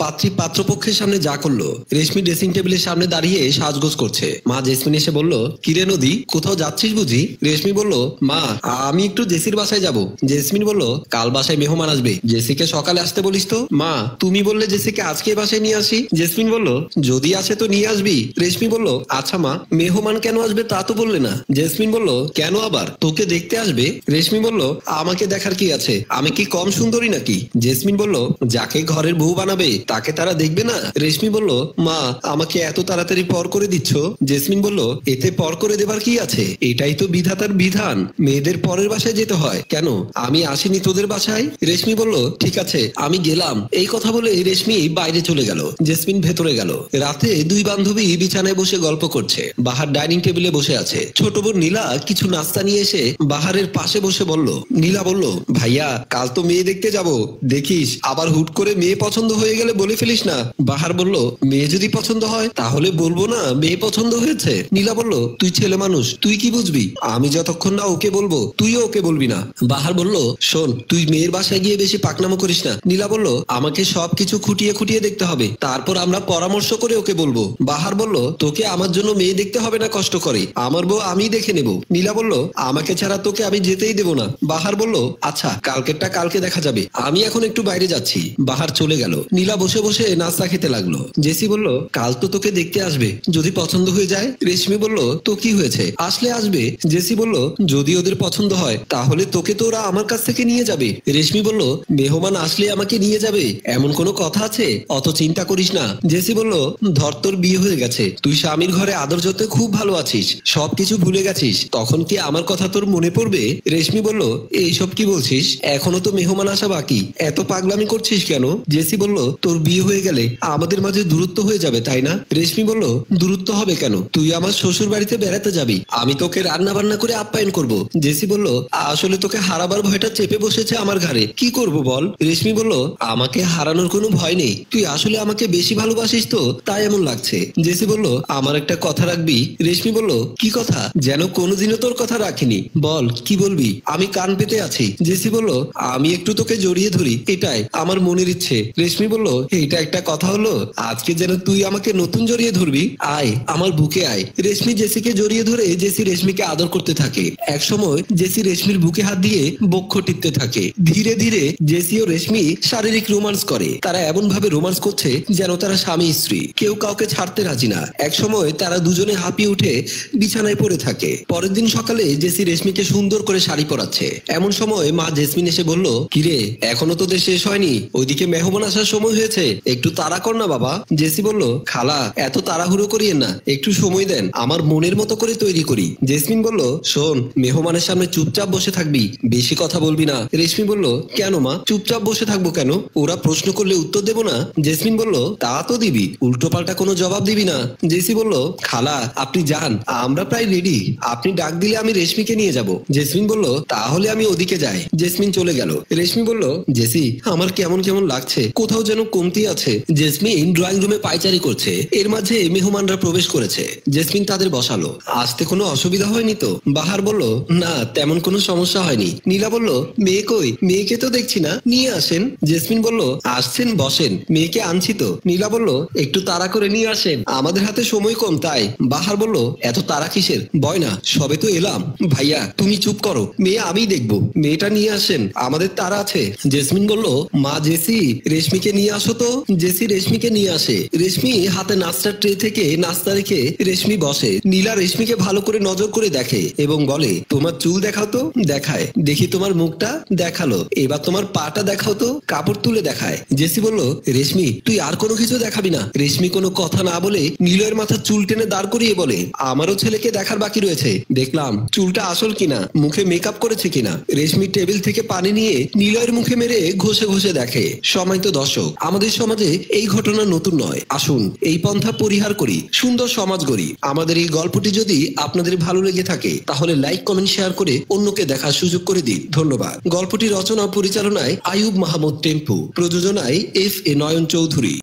পাত্রী পাত্রপক্ষের সামনে যা করলো। রেশমি ড্রেসিং টেবিলের সামনে দাঁড়িয়ে সাজগোজ করছে। মা জেসমিন এসে বলল, কিরে নদী, কোথাও যাচ্ছিস বুঝি? রেশমি বলল, মা আমি একটু জেসির বাসায় যাব। জেসমিন বলল, কাল বাসায় মেহমান আসবে, জেসিকে সকালে আসতে বলিস তো। মা তুমি বললে জেসিকে আজকে বাসায় নিয়ে আসি। জেসমিন বলল, যদি আসে তো নিয়ে আসবি। রেশমি বলল, আচ্ছা মা, মেহমান কেন আসবে তা তো বললে না। জেসমিন বলল, কেন আবার তোকে দেখতে আসবে? রেশমি বলল, আমাকে দেখার কি আছে, আমি কি কম সুন্দরী নাকি? জেসমিন বলল, যাকে ঘরের বউ বানাবে তাকে তারা দেখবে না? রেশমি বলল, মা আমাকে এত তাড়াতাড়ি পর করে দিচ্ছ। জেসমিন বলল, এতে পর করে দেবার কি আছে, এটাই তো বিধাতার বিধান, মেয়েদের পরের বাসায় যেতে হয়। কেন আমি আসিনি তোদের বাসায়? রেশমি বলল, ঠিক আছে আমি গেলাম। এই কথা বলে রেশমি বাইরে চলে গেল। জেসমিন ভেতরে গেল। রাতে দুই বান্ধবী বিছানায় বসে গল্প করছে। বাহার ডাইনিং টেবিলে বসে আছে। ছোট বোন নীলা কিছু নাস্তা নিয়ে এসে বাহারের পাশে বসে বলল। নীলা বলল, ভাইয়া কাল তো মেয়ে দেখতে যাব, দেখিস আবার হুট করে মেয়ে পছন্দ হয়ে গেলে বলে ফেলিস না। বাহার বলল, মেয়ে যদি পছন্দ হয় তাহলে বলবো না মেয়ে পছন্দ হয়েছে। নীলা বলল, তুই ছেলে মানুষ, তুই কি বুঝবি? আমি যতক্ষণ না ওকে বলবো তুইও ওকে বলবি না। বাহার বলল, শোন তুই মেয়ের বাসায় গিয়ে বেশি পাকনামো করিস না। নীলা বলল, আমাকে সবকিছু খুঁটিয়ে খুঁটিয়ে দেখতে হবে, তারপর আমরা পরামর্শ করে ওকে বলবো। বাহার বলল, তোকে আমার জন্য মেয়ে দেখতে হবে না কষ্ট করে, আমার বউ আমি দেখে নেব। নীলা বলল, আমাকে ছাড়া তোকে আমি যেতেই দেবো না। বাহার বলল, আচ্ছা কালকেরটা কালকে দেখা যাবে, আমি এখন একটু বাইরে যাচ্ছি। বাহার চলে গেল। নীলা বসে বসে নাস্তা খেতে লাগলো। জেসি বলল, কাল তো তোকে দেখতে আসবে, যদি পছন্দ হয়ে যায়। রেশমি বলল, তো কি হয়েছে, আসলে আসবে। জেসি বলল, যদি ওদের পছন্দ হয় তাহলে তোকে তো ওরা আমার কাছ থেকে নিয়ে যাবে। রেশমি বলল, মেহমান আসলে আমাকে নিয়ে যাবে এমন কোনো কথা আছে? অত চিন্তা করিস না। জেসি বলল, ধর তোর বিয়ে হয়ে গেছে, তুই স্বামীর ঘরে আদর যতে খুব ভালো আছিস, সবকিছু ভুলে গেছিস, তখন কি আমার কথা তোর মনে পড়বে? রেশমি বলল, এইসব কি বলছিস, এখনো তো মেহমান আসা বাকি, এত পাগলামি করছিস কেন? জেসি বলল, তোর বিয়ে হয়ে গেলে আমাদের মাঝে দূরত্ব হয়ে যাবে তাই না? রেশমি বলল, দূরত্ব হবে কেন, তুই আমার শ্বশুর বাড়িতে বেড়াতে যাবি, আমি তোকে রান্না বান্না করে আপ্যায়ন করব। জেসি বলল, আসলে তোকে হারাবার ভয়টা চেপে বসেছে আমার ঘাড়ে, কি করব বল? রেশমি বলল, আমাকে হারানোর কোনো ভয় নেই, তুই আসলে আমাকে বেশি ভালোবাসিস তো তাই এমন লাগছে। জেসি বলল, আমার একটা কথা রাখবি? রেশমি বলল, কি কথা? যেন কোনোদিনও তোর কথা রাখিনি, বল কি বলবি, আমি কান পেতে আছি। জেসি বলল, আমি একটু তোকে জড়িয়ে ধরি, এটাই আমার মনের ইচ্ছে। রেশমি বলল, এইটা একটা কথা হলো, আজকে যেন তুই আমাকে নতুন জড়িয়ে ধরবি, আয় আমার বুকে আয়। রেশমি জেসিকে জড়িয়ে ধরে জেসি রেশমিকে আদর করতে থাকে। এক সময় জেসি রেশমির বুকে হাত দিয়ে বক্ষ টিপতে থাকে। ধীরে ধীরে জেসি ও রেশমি শারীরিক রোমান্স করে। তারা এমন ভাবে রোমান্স করছে যেন তারা স্বামী স্ত্রী, কেউ কাউকে ছাড়তে রাজি না। এক সময় তারা দুজনে হাঁপিয়ে উঠে বিছানায় পড়ে থাকে। পরের দিন সকালে জেসি রেশমিকে সুন্দর করে শাড়ি পরাচ্ছে। এমন সময় মা জেসমিন এসে বলল, কিরে এখনো তোদের শেষ হয়নি, ওইদিকে মেহমান আসার সময় হয়েছে, একটু তাড়া কর না বাবা। জেসি বলল, খালা এত তাড়াহুড়ো করিয়েন না, একটু সময় দেন, আমার মনের মতো করে তৈরি করি। জেসমিন বলল, শোন মেহমানের সামনে চুপচাপ বসে থাকবি, বেশি কথা বলবি না। রেশমি বলল, কেন মা, চুপচাপ বসে থাকবো কেন, ওরা প্রশ্ন করলে উত্তর দেবো না? জেসমিন বলল, তা তো দিবি, উল্টো পাল্টা কোনো জবাব দিবি না। জেসি বলল, খালা আপনি যান, আমরা প্রায় রেডি, আপনি ডাক দিলে আমি রেশমিকে নিয়ে যাব। জেসমিন বলল, তাহলে আমি ওদিকে যাই। জেসমিন চলে গেল। রেশমি বলল, জেসি আমার কেমন কেমন লাগছে, কোথাও যেন কমতি আছে। জেসমিন ড্রয়িং রুমে পায়চারি করছে। এর মাঝে মেহমানরা প্রবেশ করেছে। জেসমিন তাদের বসালো। আসতে কোনো অসুবিধা হয়নি তো? বাহার বলল, না তেমন কোনো সমস্যা হয়নি। নীলা বলল, মেয়ে কই, মেয়েকে তো দেখছি না, নিয়ে আসেন। জেসমিন বলল, আসছেন বসেন, মেয়েকে আনছি তো। নীলা বলল, একটু তাড়া করে নিয়ে আসেন, আমাদের হাতে সময় কম তাই। বাহার বলল, এত তাড়া কিসের, বয় না, সবে তো এলাম। ভাইয়া তুমি চুপ করো, মেয়ে আমি দেখবো, মেয়েটা নিয়ে আসেন, আমাদের তাড়া আছে। জেসমিন বলল, মা জেসি রেশমিকে নিয়ে আসো তো। জেসি রেশমিকে নিয়ে আসে। রেশমি হাতে নাস্তার ট্রে থেকে নাস্তা রেখে রেশমি বসে। নীলা রেশমিকে ভালো করে নজর করে দেখে এবং বলে, তোমার চুল দেখাও তো। দেখায়। দেখি তোমার মুখটা। দেখালো। এবার তোমার পাটা দেখাও তো। কাপড় তুলে দেখায়। জেসি বলল, রেশমি তুই আর কোনো কিছু দেখাবি না। রেশমি কোনো কথা না বলে নীলয়ের মাথার চুল টেনে দাঁড় করিয়ে বলে, আমারও ছেলেকে দেখার বাকি রয়েছে, দেখলাম চুলটা আসল কিনা, মুখে মেকআপ করেছে কিনা। রেশমি টেবিল থেকে পানি নিয়ে নীলয়ের মুখে মেরে ঘষে ঘষে দেখে। সম্মানিত দর্শক, আমাদের সমাজে এই ঘটনা নতুন নয়, আসুন এই পন্থা পরিহার করি, সুন্দর সমাজ গড়ি। আমাদের এই গল্পটি যদি আপনাদের ভালো লেগে থাকে তাহলে লাইক কমেন্ট শেয়ার করে অন্যকে দেখার সুযোগ করে দিন। ধন্যবাদ। গল্পটি রচনা ও পরিচালনায় আয়ুব মাহমুদ টেম্পু, প্রযোজনায় এফ এ নয়ন চৌধুরী।